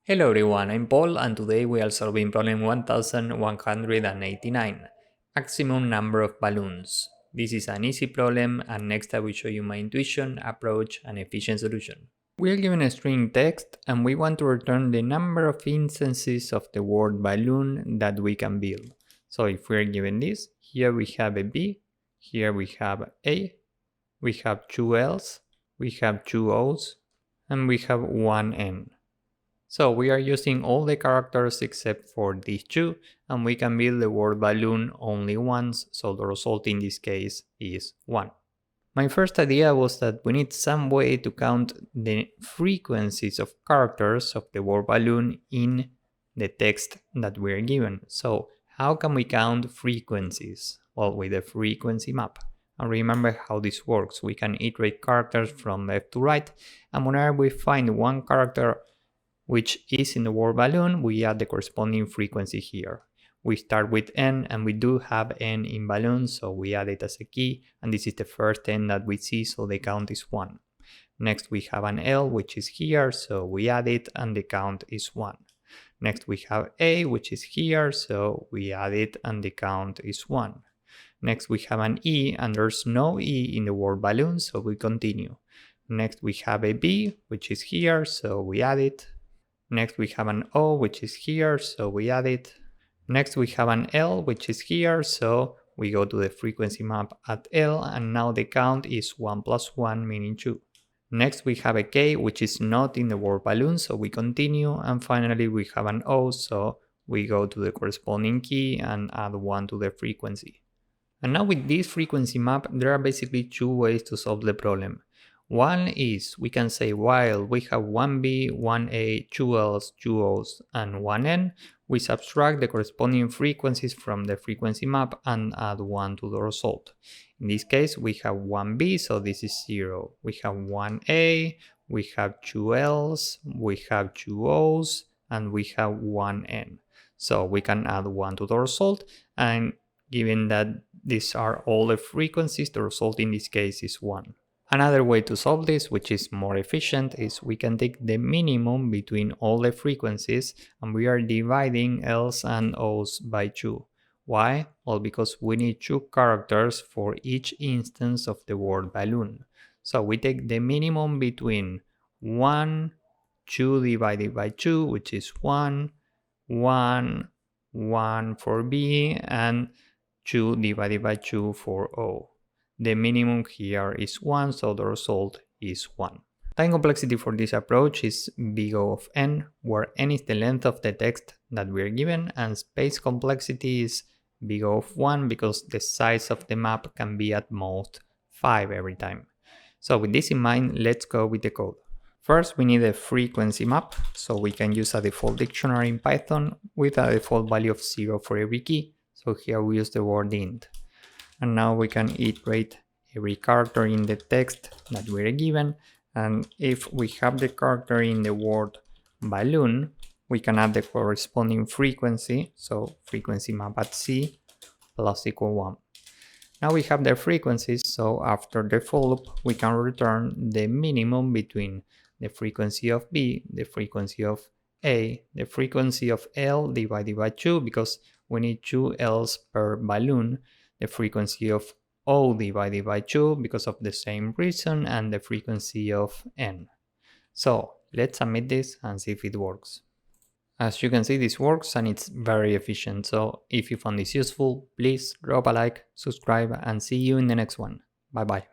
Hello everyone, I'm Paul and today we are solving problem 1189, maximum number of balloons. This is an easy problem and next I will show you my intuition, approach and efficient solution. We are given a string text and we want to return the number of instances of the word balloon that we can build. So if we are given this, here we have a B, here we have A, we have two L's, we have two O's, and we have one N. So we are using all the characters except for these two, and we can build the word balloon only once, so the result in this case is 1. My first idea was that we need some way to count the frequencies of characters of the word balloon in the text that we are given. So how can we count frequencies? Well, with a frequency map. And remember how this works. We can iterate characters from left to right, and whenever we find one character which is in the word balloon, we add the corresponding frequency here. We start with n and we do have n in balloon, so we add it as a key, and this is the first n that we see, so the count is 1. Next we have an L which is here, so we add it and the count is 1. Next we have A which is here, so we add it and the count is 1. Next we have an E and there's no E in the word balloon, so we continue. Next we have a B which is here, so we add it. Next we have an O which is here, so we add it. Next we have an L which is here, so we go to the frequency map at L, and now the count is 1 plus 1, meaning 2. Next we have a K which is not in the word balloon, so we continue, and finally we have an O, so we go to the corresponding key and add 1 to the frequency. And now with this frequency map there are basically two ways to solve the problem. One is we can say while we have 1B, 1A, 2 L's, 2 O's, and 1 N, we subtract the corresponding frequencies from the frequency map and add 1 to the result. In this case, we have 1B, so this is 0. We have 1A, we have 2 L's, we have 2 O's, and we have 1 N. So we can add 1 to the result, and given that these are all the frequencies, the result in this case is 1. Another way to solve this, which is more efficient, is we can take the minimum between all the frequencies and we are dividing L's and O's by 2. Why? Well, because we need 2 characters for each instance of the word balloon. So we take the minimum between 1, 2 divided by 2, which is 1, 1, 1 for B, and 2 divided by 2 for O. The minimum here is 1, so the result is 1. Time complexity for this approach is big O of n, where n is the length of the text that we are given, and space complexity is big O of 1 because the size of the map can be at most 5 every time. So with this in mind, let's go with the code. First, we need a frequency map, so we can use a default dictionary in Python with a default value of 0 for every key. So here we use the word int. And now we can iterate every character in the text that we are given, and if we have the character in the word balloon, we can add the corresponding frequency, so frequency map at C plus equal 1. Now we have the frequencies, so after the for loop we can return the minimum between the frequency of B, the frequency of A, the frequency of L divided by 2 because we need 2 L's per balloon, the frequency of O divided by 2 because of the same reason, and the frequency of N. So let's submit this and see if it works. As you can see, this works and it's very efficient. So if you found this useful, please drop a like, subscribe, and see you in the next one. Bye bye.